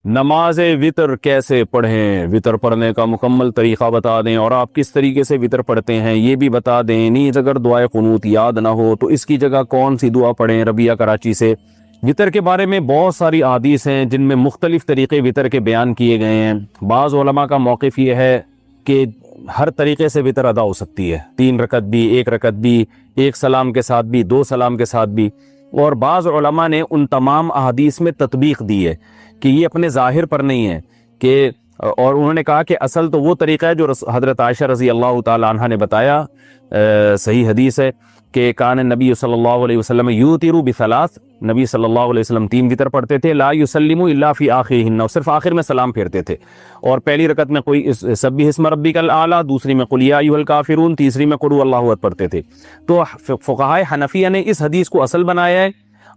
نماز وطر کیسے پڑھیں، وطر پڑھنے کا مکمل طریقہ بتا دیں، اور آپ کس طریقے سے وطر پڑھتے ہیں یہ بھی بتا دیں۔ نیز اگر دعائے قنوت یاد نہ ہو تو اس کی جگہ کون سی دعا پڑھیں ربیہ کراچی سے۔ وطر کے بارے میں بہت ساری احادیث ہیں جن میں مختلف طریقے وطر کے بیان کیے گئے ہیں۔ بعض علماء کا موقف یہ ہے کہ ہر طریقے سے وطر ادا ہو سکتی ہے، 3 رکعت بھی، 1 رکعت بھی، 1 سلام کے ساتھ بھی، 2 سلام کے ساتھ بھی۔ اور بعض علماء نے ان تمام احادیث میں تطبیق دی ہے کہ یہ اپنے ظاہر پر نہیں ہے کہ، اور انہوں نے کہا کہ اصل تو وہ طریقہ ہے جو حضرت عائشہ رضی اللہ تعالی عنہ نے بتایا، صحیح حدیث ہے کہ کان نبی صلی اللہ علیہ وسلم یوتر بثلاث، نبی صلی اللہ علیہ وسلم 3 وطر پڑھتے تھے، لا یسلم الا فی آخرہن، صرف آخر میں سلام پھیرتے تھے، اور پہلی رکعت میں کوئی سبح اسم ربک الاعلی، دوسری میں قل یا ایھا الکافرون، تیسری میں قل هو اللہ احد پڑھتے تھے۔ تو فقہائے حنفیہ نے اس حدیث کو اصل بنایا ہے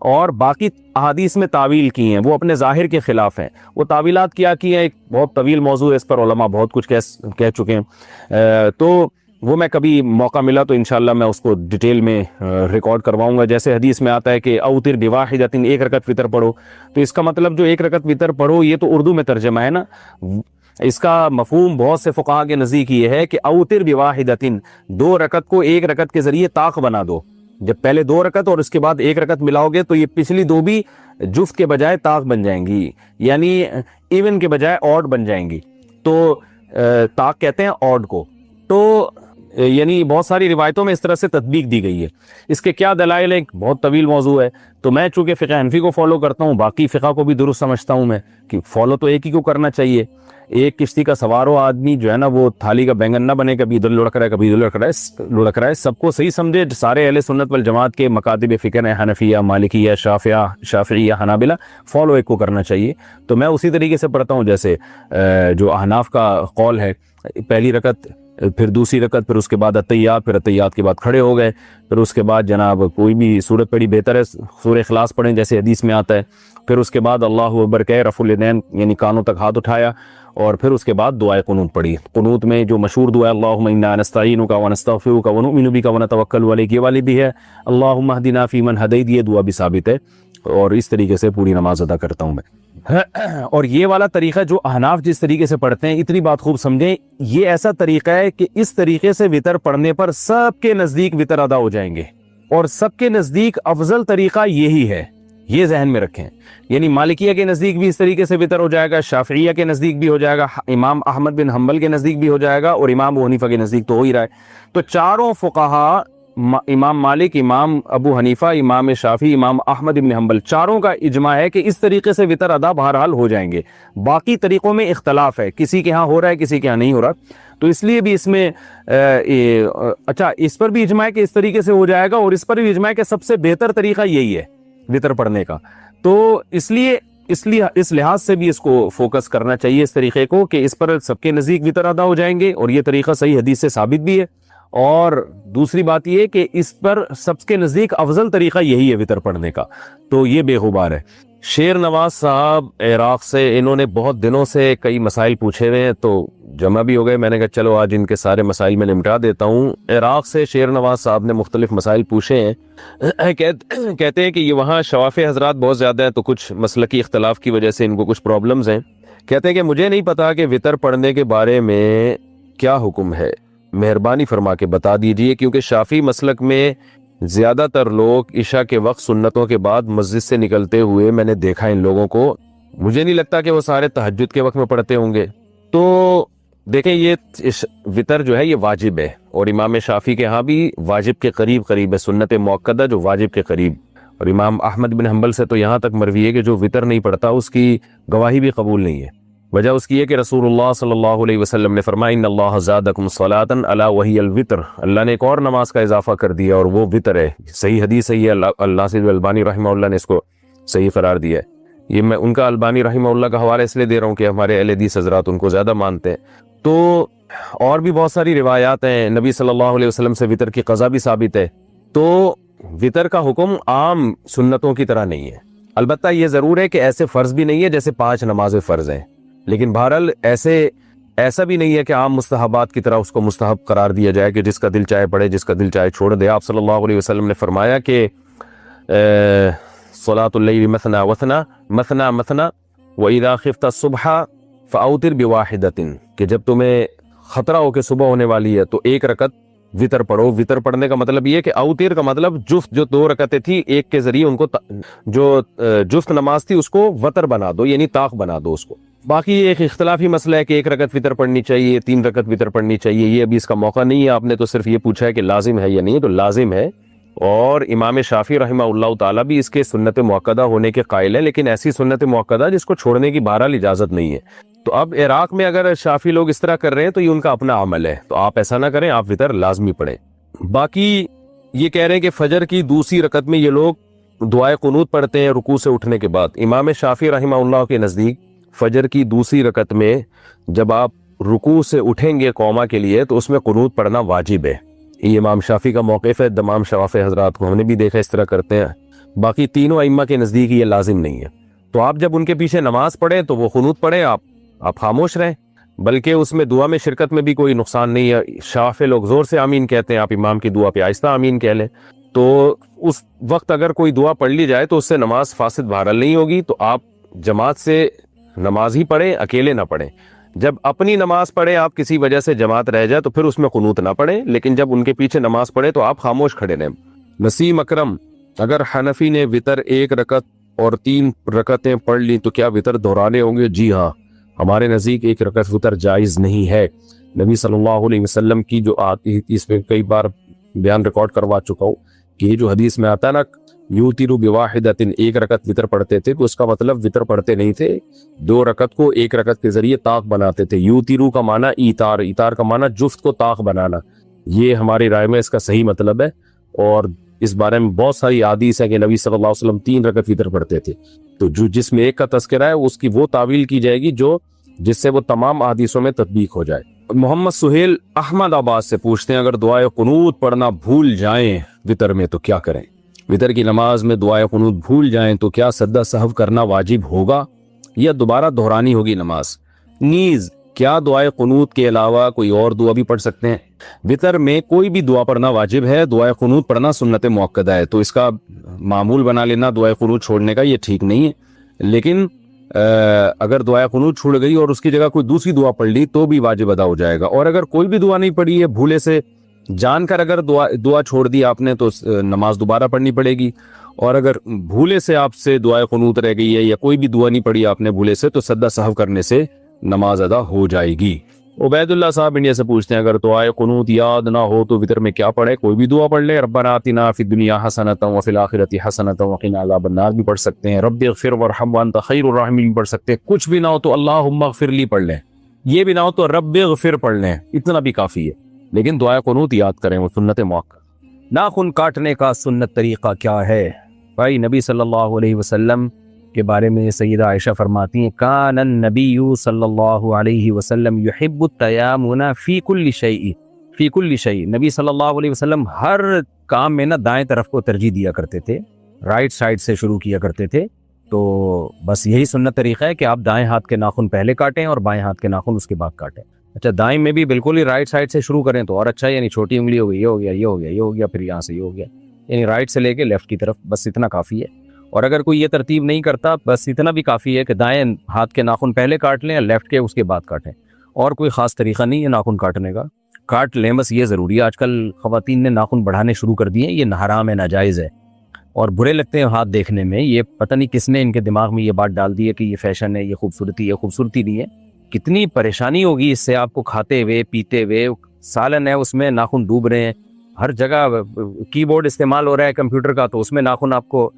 اور باقی احادیث میں تعویل کی ہیں، وہ اپنے ظاہر کے خلاف ہیں۔ وہ تعویلات کیا کی ہیں، ایک بہت طویل موضوع ہے، اس پر علماء بہت کچھ کہہ چکے ہیں، تو وہ میں کبھی موقع ملا تو انشاءاللہ میں اس کو ڈیٹیل میں ریکارڈ کرواؤں گا۔ جیسے حدیث میں آتا ہے کہ اوتر بواحدۃ، 1 رکعت وطر پڑھو، تو اس کا مطلب جو 1 رکعت وطر پڑھو یہ تو اردو میں ترجمہ ہے نا، اس کا مفہوم بہت سے فقہا کے نزدیک یہ ہے کہ اوتر بواحدۃ، 2 رکعت کو 1 رکعت کے ذریعے طاق بنا دو۔ جب پہلے 2 رکعت اور اس کے بعد 1 رکعت ملاؤ گے تو یہ پچھلی 2 بھی جفت کے بجائے طاق بن جائیں گی، یعنی ایون کے بجائے آڈ بن جائیں گی، تو طاق کہتے ہیں آڈ کو۔ تو یعنی بہت ساری روایتوں میں اس طرح سے تطبیق دی گئی ہے۔ اس کے کیا دلائل ہیں، بہت طویل موضوع ہے، تو میں چونکہ فقہ حنفی کو فالو کرتا ہوں، باقی فقہ کو بھی درست سمجھتا ہوں میں کہ فالو تو ایک ہی کو کرنا چاہیے۔ ایک کشتی کا سوار ہو آدمی جو ہے نا، وہ تھالی کا بینگن نہ بنے، کبھی ادھر لڑک رہا ہے کبھی ادھر لڑک رہا ہے، سب کو صحیح سمجھے۔ سارے اہل سنت والجماعت کے مکاتب فکر ہیں، حنفیہ، مالکیہ، شافعیہ، حنابلہ، فالو ایک کو کرنا چاہیے۔ تو میں اسی طریقے سے پڑھتا ہوں جیسے جو احناف کا قول ہے، پہلی رکعت، پھر دوسری رکعت، پھر اس کے بعد اتحیات، پھر اتحیات کے بعد کھڑے ہو گئے، پھر اس کے بعد جناب کوئی بھی سورت پڑھی بہتر ہے، سورہ اخلاص پڑھیں جیسے حدیث میں آتا ہے، پھر اس کے بعد اللہ اکبر کہے، رفع الیدین یعنی کانوں تک ہاتھ اٹھایا، اور پھر اس کے بعد دعائے قنوت پڑھی۔ قنوت میں جو مشہور دعا ہے اللہم انا نستعینک ونستغفرک ونؤمن بک ونتوکل علیک، یہ والی بھی ہے، اللہم اہدنا فیمن ہدیت، یہ دعا بھی ثابت ہے، اور اس طریقے سے پوری نماز ادا کرتا ہوں میں۔ اور یہ والا طریقہ جو احناف جس طریقے سے پڑھتے ہیں، اتنی بات خوب سمجھیں، یہ ایسا طریقہ ہے کہ اس طریقے سے وطر پڑھنے پر سب کے نزدیک وطر ادا ہو جائیں گے، اور سب کے نزدیک افضل طریقہ یہی ہے، یہ ذہن میں رکھیں۔ یعنی مالکیہ کے نزدیک بھی اس طریقے سے وطر ہو جائے گا، شافعیہ کے نزدیک بھی ہو جائے گا، امام احمد بن حنبل کے نزدیک بھی ہو جائے گا، اور امام ابو حنیفہ کے نزدیک تو ہو ہی رہا ہے۔ تو چاروں فقہا، امام مالک، امام ابو حنیفہ، امام شافعی، امام احمد بن حنبل، چاروں کا اجماع ہے کہ اس طریقے سے وطر ادا بہرحال ہو جائیں گے۔ باقی طریقوں میں اختلاف ہے، کسی کے ہاں ہو رہا ہے، کسی کے ہاں نہیں ہو رہا، تو اس لیے بھی اس میں اچھا اس پر بھی اجماع ہے کہ اس طریقے سے ہو جائے گا، اور اس پر بھی اجماع ہے کہ سب سے بہتر طریقہ یہی ہے وطر پڑھنے کا۔ تو اس لیے اس لحاظ سے بھی اس کو فوکس کرنا چاہیے اس طریقے کو کہ اس پر سب کے نزدیک وطر ادا ہو جائیں گے، اور یہ طریقہ صحیح حدیث سے ثابت بھی ہے۔ اور دوسری بات یہ کہ اس پر سب کے نزدیک افضل طریقہ یہی ہے وطر پڑھنے کا، تو یہ بے غبار ہے۔ شیر نواز صاحب عراق سے، انہوں نے بہت دنوں سے کئی مسائل پوچھے ہوئے ہیں، تو جمع بھی ہو گئے، میں نے کہا چلو آج ان کے سارے مسائل میں نمٹا دیتا ہوں۔ عراق سے شیر نواز صاحب نے مختلف مسائل پوچھے ہیں، کہتے ہیں کہ یہ وہاں شواف حضرات بہت زیادہ ہیں، تو کچھ مسلکی اختلاف کی وجہ سے ان کو کچھ پرابلمز ہیں۔ کہتے ہیں کہ مجھے نہیں پتا کہ وطر پڑھنے کے بارے میں کیا حکم ہے، مہربانی فرما کے بتا دیجئے، کیونکہ شافعی مسلک میں زیادہ تر لوگ عشاء کے وقت سنتوں کے بعد مسجد سے نکلتے ہوئے میں نے دیکھا ان لوگوں کو، مجھے نہیں لگتا کہ وہ سارے تہجد کے وقت میں پڑھتے ہوں گے۔ تو دیکھیں یہ وطر جو ہے یہ واجب ہے، اور امام شافعی کے ہاں بھی واجب کے قریب ہے، سنت موقدہ جو واجب کے قریب، اور امام احمد بن حنبل سے تو یہاں تک مروی ہے کہ جو وطر نہیں پڑھتا اس کی گواہی بھی قبول نہیں ہے۔ وجہ اس کی ہے کہ رسول اللہ صلی اللہ علیہ وسلم نے فرمایا ان اللہ زادکم صلاۃ الا وہی الوتر، اللہ نے ایک اور نماز کا اضافہ کر دیا اور وہ وطر ہے۔ صحیح حدیث ہے، یہ اللہ سے البانی رحمہ اللہ نے اس کو صحیح قرار دیا ہے۔ یہ میں ان کا البانی رحمہ اللہ کا حوالہ اس لیے دے رہا ہوں کہ ہمارے اہل حدیث حضرات ان کو زیادہ مانتے ہیں۔ تو اور بھی بہت ساری روایات ہیں، نبی صلی اللہ علیہ وسلم سے وطر کی قضا بھی ثابت ہے۔ تو وطر کا حکم عام سنتوں کی طرح نہیں ہے، البتہ یہ ضرور ہے کہ ایسے فرض بھی نہیں ہے جیسے 5 نمازیں فرض ہیں، لیکن بہرحال ایسا بھی نہیں ہے کہ عام مستحبات کی طرح اس کو مستحب قرار دیا جائے کہ جس کا دل چاہے پڑھے، جس کا دل چاہے چھوڑ دے۔ آپ صلی اللہ علیہ وسلم نے فرمایا کہ صلاۃ اللیل مثنی وثنی مثنی مثنی وَإِذَا خِفْتَ الصُّبْحَ فَأَوْتِرْ بِوَاحِدَةٍ کہ جب تمہیں خطرہ ہو کہ صبح ہونے والی ہے تو ایک رکعت وطر پڑھو. وطر پڑھنے کا مطلب یہ کہ اوتر کا مطلب جفت جو 2 رکعتیں تھی ایک کے ذریعے ان کو جو جفت نماز تھی اس کو وطر بنا دو, یعنی طاق بنا دو اس کو. باقی ایک اختلافی مسئلہ ہے کہ 1 رکعت وطر پڑھنی چاہیے, 3 رکعت وطر پڑھنی چاہیے, یہ ابھی اس کا موقع نہیں ہے. آپ نے تو صرف یہ پوچھا ہے کہ لازم ہے یا نہیں, تو لازم ہے. اور امام شافعی رحمہ اللہ تعالیٰ بھی اس کے سنت مؤکدہ ہونے کے قائل ہیں, لیکن ایسی سنت مؤکدہ جس کو چھوڑنے کی بہرحال اجازت نہیں ہے. تو اب عراق میں اگر شافعی لوگ اس طرح کر رہے ہیں تو یہ ان کا اپنا عمل ہے, تو آپ ایسا نہ کریں, آپ وطر لازمی پڑھیں. باقی یہ کہہ رہے ہیں کہ فجر کی دوسری رکعت میں یہ لوگ دعائے قنوت پڑھتے ہیں رکوع سے اٹھنے کے بعد. امام شافعی رحمہ اللہ کے نزدیک فجر کی دوسری رکعت میں جب آپ رکوع سے اٹھیں گے قوما کے لیے تو اس میں قنوت پڑھنا واجب ہے. یہ امام شافعی کا موقف ہے. تمام شوافع حضرات کو ہم نے بھی دیکھا اس طرح کرتے ہیں. باقی تینوں ائمہ کے نزدیک یہ لازم نہیں ہے. تو آپ جب ان کے پیچھے نماز پڑھیں تو وہ قنوت پڑھیں, آپ خاموش رہیں, بلکہ اس میں دعا میں شرکت میں بھی کوئی نقصان نہیں ہے. شافعی لوگ زور سے آمین کہتے ہیں, آپ امام کی دعا پہ آہستہ آمین کہہ لیں. تو اس وقت اگر کوئی دعا پڑھ لی جائے تو اس سے نماز فاسد بہرحال نہیں ہوگی. تو آپ جماعت سے نماز ہی پڑھیں, اکیلے نہ پڑھیں. جب اپنی نماز پڑھیں آپ کسی وجہ سے جماعت رہ جائے تو پھر اس میں قنوت نہ پڑھیں, لیکن جب ان کے پیچھے نماز پڑھیں تو آپ خاموش کھڑے رہیں. نسیم اکرم, اگر حنفی نے وطر 1 رکعت اور 3 رکعتیں پڑھ لی تو کیا وطر دہرانے ہوں گے؟ جی ہاں, ہمارے نزدیک 1 رکعت وطر جائز نہیں ہے. نبی صلی اللہ علیہ وسلم کی جو اس میں کئی بار بیان ریکارڈ کروا چکا ہوں کہ یہ جو حدیث میں آتا ہے نا یوتروا بواحدۃ, 1 رکعت وطر پڑھتے تھے, تو اس کا مطلب وطر پڑھتے نہیں تھے, 2 رکعت کو 1 رکعت کے ذریعے طاق بناتے تھے. یوترو کا معنی ایتار, ایتار کا معنی جفت کو طاق بنانا. یہ ہماری رائے میں اس کا صحیح مطلب ہے. اور اس بارے میں بہت ساری احادیث ہے کہ نبی صلی اللہ علیہ وسلم 3 رکعت وطر پڑھتے تھے. تو جس میں 1 کا تذکرہ ہے اس کی وہ تعویل کی جائے گی جس سے وہ تمام احادیثوں میں تطبیق ہو جائے. محمد سہیل احمد آباد سے پوچھتے ہیں اگر دعائے قنوت پڑھنا بھول جائیں وطر میں تو کیا کریں؟ وطر کی نماز میں دعائے قنوت بھول جائیں تو کیا سجدہ سہو کرنا واجب ہوگا یا دوبارہ دہرانی ہوگی نماز؟ نیز کیا دعائے قنوت کے علاوہ کوئی اور دعا بھی پڑھ سکتے ہیں؟ وطر میں کوئی بھی دعا پڑھنا واجب ہے, دعائے قنوت پڑھنا سنت مؤکدہ ہے, تو اس کا معمول بنا لینا دعائے قنوت چھوڑنے کا یہ ٹھیک نہیں ہے. لیکن اگر دعائے قنوت چھوڑ گئی اور اس کی جگہ کوئی دوسری دعا پڑھ لی تو بھی واجب ادا ہو جائے گا. اور اگر کوئی بھی دعا نہیں پڑھی ہے, بھولے سے جان کر اگر دعا چھوڑ دی آپ نے تو نماز دوبارہ پڑھنی پڑے گی. اور اگر بھولے سے آپ سے دعائے قنوت رہ گئی ہے یا کوئی بھی دعا نہیں پڑھی آپ نے بھولے سے, تو سجدہ سہو کرنے سے نماز ادا ہو جائے گی. عبید اللہ صاحب انڈیا سے پوچھتے ہیں اگر دعائے قنوت یاد نہ ہو تو وطر میں کیا پڑھے؟ کوئی بھی دعا پڑھ لے. ربنا آتنا فی الدنیا حسنۃ وفی الآخرۃ حسنۃ وقنا عذاب النار بھی پڑھ سکتے ہیں. رب اغفر وارحم وانت خیر الراحمین بھی پڑھ سکتے ہیں. کچھ بھی نہ ہو تو اللہم اغفر لی پڑھ لیں. یہ بھی نہ ہو تو رب اغفر پڑھ لیں, اتنا بھی کافی ہے. لیکن دعائے قنوت یاد کریں, وہ سنت مؤکدہ. ناخن کاٹنے کا سنت طریقہ کیا ہے؟ بھائی نبی صلی اللہ علیہ وسلم کے بارے میں سیدہ عائشہ فرماتی ہیں کان النبی صلی اللہ علیہ وسلم یحب التیامن فی کل شیء, فی کل شیء. نبی صلی اللہ علیہ وسلم ہر کام میں نا دائیں طرف کو ترجیح دیا کرتے تھے, رائٹ سائڈ سے شروع کیا کرتے تھے. تو بس یہی سنت طریقہ ہے کہ آپ دائیں ہاتھ کے ناخن پہلے کاٹیں اور بائیں ہاتھ کے ناخن اس کے بعد کاٹیں. اچھا دائیں میں بھی بالکل ہی رائٹ سائڈ سے شروع کریں تو اور اچھا ہے, یعنی چھوٹی انگلی ہو گئی, یہ ہو گیا, یہ ہو گیا, یہ ہو گیا, پھر یہاں سے یہ ہو گیا, یعنی رائٹ سے لے کے لیفٹ کی طرف, بس اتنا کافی ہے. اور اگر کوئی یہ ترتیب نہیں کرتا بس اتنا بھی کافی ہے کہ دائیں ہاتھ کے ناخن پہلے کاٹ لیں اور لیفٹ کے اس کے بعد کاٹیں. اور کوئی خاص طریقہ نہیں ہے ناخن کاٹنے کا, کاٹ لیں بس, یہ ضروری ہے. آج کل خواتین نے ناخن بڑھانے شروع کر دیے, یہ حرام ہے, ناجائز ہے اور برے لگتے ہیں ہاتھ دیکھنے میں. یہ پتہ نہیں کس نے ان کے دماغ میں یہ بات ڈال دی ہے کہ یہ فیشن ہے, یہ خوبصورتی ہے. خوبصورتی نہیں ہے. کتنی پریشانی ہوگی اس سے آپ کو, کھاتے ہوئے پیتے ہوئے, سالن ہے اس میں ناخن ڈوب رہے ہیں, ہر جگہ کی بورڈ استعمال ہو رہا ہے کمپیوٹر کا, تو اس میں ناخن آپ کو,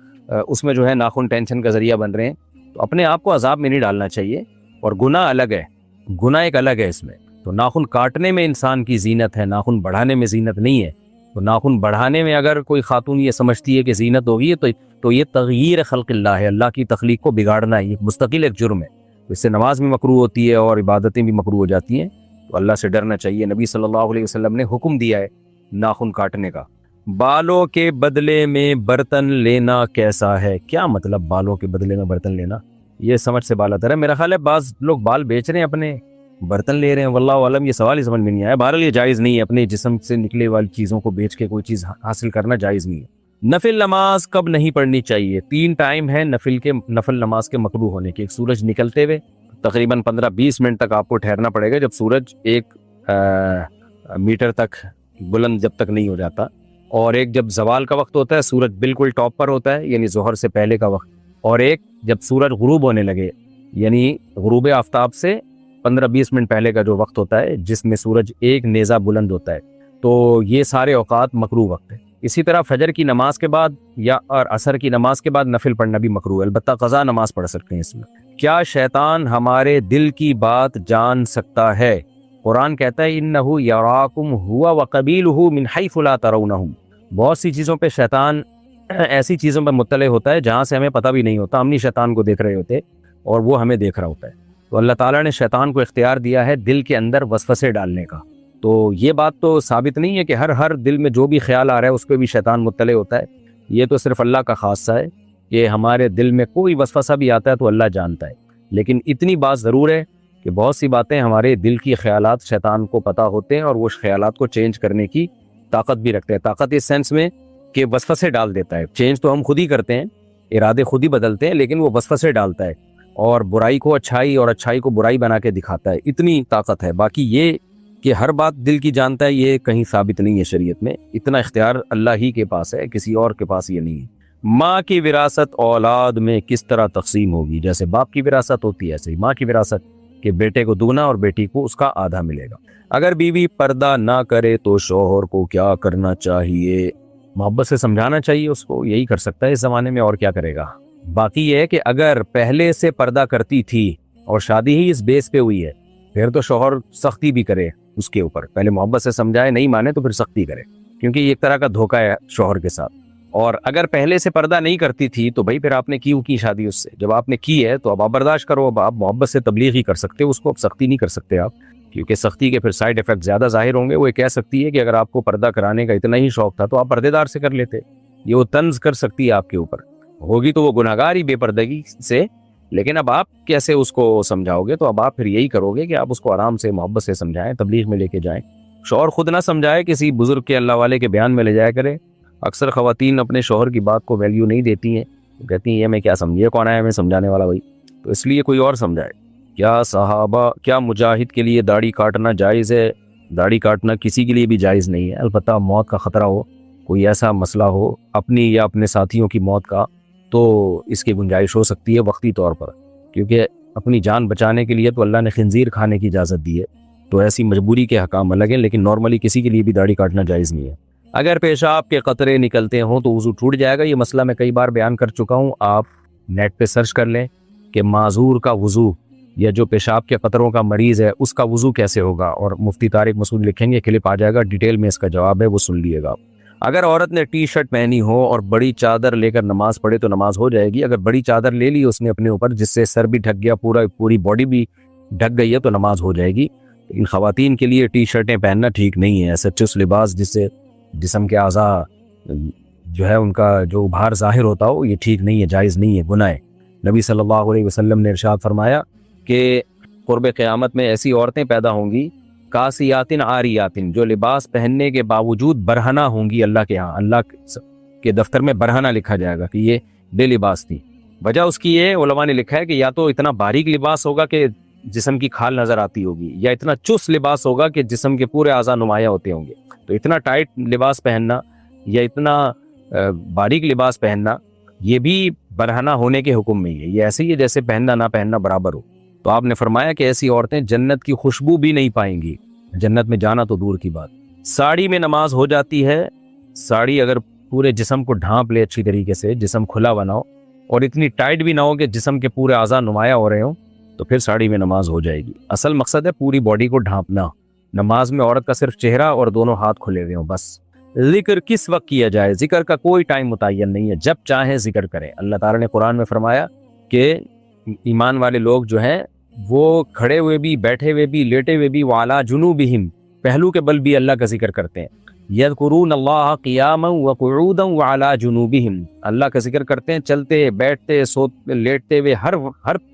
اس میں جو ہے ناخن ٹینشن کا ذریعہ بن رہے ہیں. تو اپنے آپ کو عذاب میں نہیں ڈالنا چاہیے. اور گناہ الگ ہے, گناہ ایک الگ ہے اس میں. تو ناخن کاٹنے میں انسان کی زینت ہے, ناخن بڑھانے میں زینت نہیں ہے. تو ناخن بڑھانے میں اگر کوئی خاتون یہ سمجھتی ہے کہ زینت ہوگی تو یہ تغییر خلق اللہ ہے, اللہ کی تخلیق کو بگاڑنا ہے, یہ مستقل ایک جرم ہے. تو اس سے نماز بھی مکروہ ہوتی ہے اور عبادتیں بھی مکروہ ہو جاتی ہیں. تو اللہ سے ڈرنا چاہیے. نبی صلی اللہ علیہ وسلم نے حکم دیا ہے ناخن کاٹنے کا. بالوں کے بدلے میں برتن لینا کیسا ہے؟ کیا مطلب بالوں کے بدلے میں برتن لینا؟ یہ سمجھ سے بالا تر ہے. میرا خیال ہے بعض لوگ بال بیچ رہے ہیں, اپنے برتن لے رہے ہیں, واللہ عالم یہ سوال ہی سمجھ میں نہیں آیا. بہرحال یہ جائز نہیں ہے, اپنے جسم سے نکلے والی چیزوں کو بیچ کے کوئی چیز حاصل کرنا جائز نہیں ہے. نفل نماز کب نہیں پڑھنی چاہیے؟ 3 ٹائم ہے نفل نماز کے مکروہ ہونے کے. ایک سورج نکلتے ہوئے تقریباً 15-20 منٹ تک آپ کو ٹھہرنا پڑے گا جب سورج 1 میٹر تک بلند جب تک نہیں ہو جاتا, اور ایک جب زوال کا وقت ہوتا ہے سورج بالکل ٹاپ پر ہوتا ہے یعنی ظہر سے پہلے کا وقت, اور ایک جب سورج غروب ہونے لگے یعنی غروب آفتاب سے 15-20 منٹ پہلے کا جو وقت ہوتا ہے جس میں سورج ایک نیزہ بلند ہوتا ہے. تو یہ سارے اوقات مکروہ وقت ہے. اسی طرح فجر کی نماز کے بعد یا اور عصر کی نماز کے بعد نفل پڑھنا بھی مکروہ ہے, البتہ قضا نماز پڑھ سکتے ہیں اس میں. کیا شیطان ہمارے دل کی بات جان سکتا ہے؟ قرآن کہتا ہے انہ یراکم ہوا وقبیلہ من حیث لا ترونہم. بہت سی چیزوں پہ شیطان ایسی چیزوں پر مطلع ہوتا ہے جہاں سے ہمیں پتہ بھی نہیں ہوتا, ہم نہیں شیطان کو دیکھ رہے ہوتے اور وہ ہمیں دیکھ رہا ہوتا ہے. تو اللہ تعالیٰ نے شیطان کو اختیار دیا ہے دل کے اندر وسوسے ڈالنے کا. تو یہ بات تو ثابت نہیں ہے کہ ہر دل میں جو بھی خیال آ رہا ہے اس پہ بھی شیطان مطلع ہوتا ہے. یہ تو صرف اللہ کا خاصہ ہے کہ ہمارے دل میں کوئی وسوسہ بھی آتا ہے تو اللہ جانتا ہے. لیکن اتنی بات ضرور ہے کہ بہت سی باتیں ہمارے دل کی خیالات شیطان کو پتہ ہوتے ہیں اور وہ خیالات کو چینج کرنے کی طاقت بھی رکھتے ہیں. طاقت اس سینس میں کہ وسوسے ڈال دیتا ہے. چینج تو ہم خود ہی کرتے ہیں, ارادے خود ہی بدلتے ہیں, لیکن وہ وسوسے ڈالتا ہے اور برائی کو اچھائی اور اچھائی کو برائی بنا کے دکھاتا ہے. اتنی طاقت ہے. باقی یہ کہ ہر بات دل کی جانتا ہے یہ کہیں ثابت نہیں ہے شریعت میں. اتنا اختیار اللہ ہی کے پاس ہے, کسی اور کے پاس یہ نہیں ہے. ماں کی وراثت اولاد میں کس طرح تقسیم ہوگی؟ جیسے باپ کی وراثت ہوتی ہے ایسے ہی ماں کی وراثت, کہ بیٹے کو دوگنا اور بیٹی کو اس کا آدھا ملے گا. اگر بیوی پردہ نہ کرے تو شوہر کو کیا کرنا چاہیے؟ محبت سے سمجھانا چاہیے اس کو, یہی کر سکتا ہے اس زمانے میں, اور کیا کرے گا. باقی یہ ہے کہ اگر پہلے سے پردہ کرتی تھی اور شادی ہی اس بیس پہ ہوئی ہے پھر تو شوہر سختی بھی کرے اس کے اوپر. پہلے محبت سے سمجھائے, نہیں مانے تو پھر سختی کرے, کیونکہ یہ ایک طرح کا دھوکہ ہے شوہر کے ساتھ. اور اگر پہلے سے پردہ نہیں کرتی تھی تو بھائی پھر آپ نے کیوں کی شادی اس سے؟ جب آپ نے کی ہے تو اب آپ برداشت کرو. اب آپ محبت سے تبلیغ ہی کر سکتے ہو اس کو, اب سختی نہیں کر سکتے آپ, کیونکہ سختی کے پھر سائیڈ ایفیکٹ زیادہ ظاہر ہوں گے. وہ کہہ سکتی ہے کہ اگر آپ کو پردہ کرانے کا اتنا ہی شوق تھا تو آپ پردے دار سے کر لیتے. یہ وہ طنز کر سکتی ہے آپ کے اوپر, ہوگی تو وہ گناہگار ہی بے پردگی سے, لیکن اب آپ کیسے اس کو سمجھاؤ گے؟ تو اب آپ پھر یہی کرو گے کہ آپ اس کو آرام سے محبت سے سمجھائیں, تبلیغ میں لے کے جائیں. شوہر خود نہ سمجھائے, کسی بزرگ کے اللہ والے کے بیان میں لے جایا کرے. اکثر خواتین اپنے شوہر کی بات کو ویلیو نہیں دیتی ہیں, کہتی ہیں یہ میں کیا سمجھیے, کون آیا میں سمجھانے والا بھائی, تو اس لیے کوئی اور سمجھائے. کیا مجاہد کے لیے داڑھی کاٹنا جائز ہے؟ داڑھی کاٹنا کسی کے لیے بھی جائز نہیں ہے, البتہ موت کا خطرہ ہو, کوئی ایسا مسئلہ ہو اپنی یا اپنے ساتھیوں کی موت کا, تو اس کی گنجائش ہو سکتی ہے وقتی طور پر, کیونکہ اپنی جان بچانے کے لیے تو اللہ نے خنزیر کھانے کی اجازت دی ہے, تو ایسی مجبوری کے حکام الگ ہیں, لیکن نارملی کسی کے لیے بھی داڑھی کاٹنا جائز نہیں ہے. اگر پیشاب کے قطرے نکلتے ہوں تو وضو ٹوٹ جائے گا. یہ مسئلہ میں کئی بار بیان کر چکا ہوں, آپ نیٹ پہ سرچ کر لیں کہ معذور کا وضو یا جو پیشاب کے قطروں کا مریض ہے اس کا وضو کیسے ہوگا, اور مفتی طارق مسعود لکھیں گے, کلپ آ جائے گا, ڈیٹیل میں اس کا جواب ہے, وہ سن لیے گا. اگر عورت نے ٹی شرٹ پہنی ہو اور بڑی چادر لے کر نماز پڑھے تو نماز ہو جائے گی. اگر بڑی چادر لے لی اس نے اپنے اوپر جس سے سر بھی ڈھک گیا, پوری باڈی بھی ڈھک گئی ہے, تو نماز ہو جائے گی. ان خواتین کے لیے ٹی شرٹیں پہننا ٹھیک نہیں ہے, ایسا چس لباس جس سے جسم کے اعضاء جو ہے ان کا جو ابھار ظاہر ہوتا ہو, یہ ٹھیک نہیں ہے, جائز نہیں ہے, گناہ ہے. نبی صلی اللہ علیہ وسلم نے ارشاد فرمایا کہ قرب قیامت میں ایسی عورتیں پیدا ہوں گی کاسیاتن عاریاتن, جو لباس پہننے کے باوجود برہنہ ہوں گی اللہ کے ہاں, اللہ کے دفتر میں برہنہ لکھا جائے گا کہ یہ بے لباس تھی. وجہ اس کی یہ علماء نے لکھا ہے کہ یا تو اتنا باریک لباس ہوگا کہ جسم کی کھال نظر آتی ہوگی, یا اتنا چست لباس ہوگا کہ جسم کے پورے اعضاء نمایاں ہوتے ہوں گے. تو اتنا ٹائٹ لباس پہننا یا اتنا باریک لباس پہننا یہ بھی برہنہ ہونے کے حکم میں ہی ہے. یہ ایسے ہی ہے جیسے پہننا نہ پہننا برابر ہو. تو آپ نے فرمایا کہ ایسی عورتیں جنت کی خوشبو بھی نہیں پائیں گی, جنت میں جانا تو دور کی بات. ساڑی میں نماز ہو جاتی ہے؟ ساڑی اگر پورے جسم کو ڈھانپ لے اچھی طریقے سے, جسم کھلا بناؤ اور اتنی ٹائٹ بھی نہ ہو کہ جسم کے پورے اعضاء نمایاں ہو رہے ہوں, تو پھر ساڑی میں نماز ہو جائے گی. اصل مقصد ہے پوری باڈی کو ڈھانپنا. نماز میں عورت کا صرف چہرہ اور دونوں ہاتھ کھلے ہوئے ہوں بس. ذکر کس وقت کیا جائے؟ ذکر کا کوئی ٹائم متعین نہیں ہے, جب چاہیں ذکر کریں. اللہ تعالیٰ نے قرآن میں فرمایا کہ ایمان والے لوگ جو ہیں وہ کھڑے ہوئے بھی, بیٹھے ہوئے بھی, لیٹے ہوئے بھی, وعلی جنوبہم, پہلو کے بل بھی اللہ کا ذکر کرتے ہیں. یذکرون اللہ قیاما وقعودا وعلی جنوبہم, اللہ کا ذکر کرتے ہیں چلتے, بیٹھتے, سوتے, لیٹتے ہوئے, ہر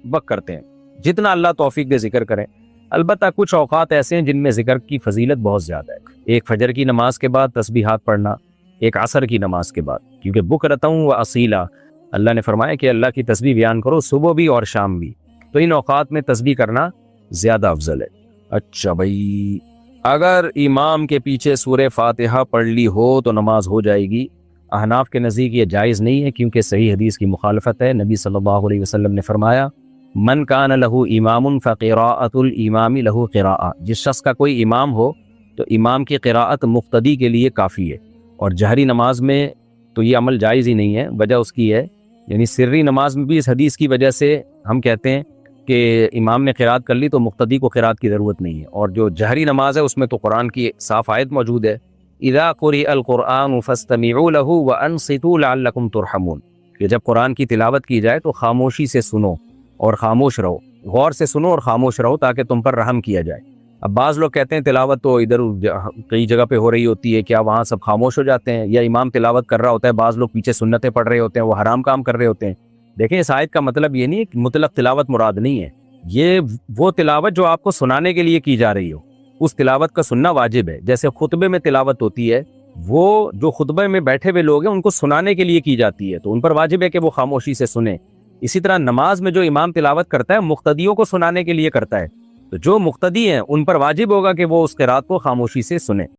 وقت کرتے ہیں, جتنا اللہ توفیق دے ذکر کریں. البتہ کچھ اوقات ایسے ہیں جن میں ذکر کی فضیلت بہت زیادہ ہے. ایک فجر کی نماز کے بعد تسبیحات پڑھنا, ایک عصر کی نماز کے بعد, کیونکہ بکرتم و اصیلا، اللہ نے فرمایا کہ اللہ کی تسبیح بیان کرو صبح بھی اور شام بھی، تو ان اوقات میں تسبیح کرنا زیادہ افضل ہے۔ اچھا بھائی، اگر امام کے پیچھے سورہ فاتحہ پڑھ لی ہو تو نماز ہو جائے گی؟ احناف کے نزدیک یہ جائز نہیں ہے، کیونکہ صحیح حدیث کی مخالفت ہے۔ نبی صلی اللہ علیہ وسلم نے فرمایا من کان لہ امام فقراءۃ الامام لہ قراءہ، جس شخص کا کوئی امام ہو تو امام کی قراءت مقتدی کے لیے کافی ہے، اور جہری نماز میں تو یہ عمل جائز ہی نہیں ہے۔ وجہ اس کی ہے، یعنی سری نماز میں بھی اس حدیث کی وجہ سے ہم کہتے ہیں کہ امام نے قراءت کر لی تو مقتدی کو قراءت کی ضرورت نہیں ہے، اور جو جہری نماز ہے اس میں تو قرآن کی صاف آیت موجود ہے، اذا قرئ القرآن فاستمعوا له وانصتوا لعلکم ترحمون، کہ جب قرآن کی تلاوت کی جائے تو خاموشی سے سنو اور خاموش رہو، غور سے سنو اور خاموش رہو تاکہ تم پر رحم کیا جائے۔ اب بعض لوگ کہتے ہیں تلاوت تو ادھر کئی جگہ پہ ہو رہی ہوتی ہے، کیا وہاں سب خاموش ہو جاتے ہیں؟ یا امام تلاوت کر رہا ہوتا ہے، بعض لوگ پیچھے سنتیں پڑھ رہے ہوتے ہیں، وہ حرام کام کر رہے ہوتے ہیں۔ دیکھیں، اس آیت کا مطلب یہ نہیں ہے کہ مطلق تلاوت مراد نہیں ہے، یہ وہ تلاوت جو آپ کو سنانے کے لیے کی جا رہی ہو، اس تلاوت کا سننا واجب ہے۔ جیسے خطبے میں تلاوت ہوتی ہے، وہ جو خطبے میں بیٹھے ہوئے لوگ ہیں ان کو سنانے کے لیے کی جاتی ہے، تو ان پر واجب ہے کہ وہ خاموشی سے سنیں۔ اسی طرح نماز میں جو امام تلاوت کرتا ہے مقتدیوں کو سنانے کے لیے کرتا ہے، تو جو مقتدی ہیں ان پر واجب ہوگا کہ وہ اس قرات کو خاموشی سے سنیں۔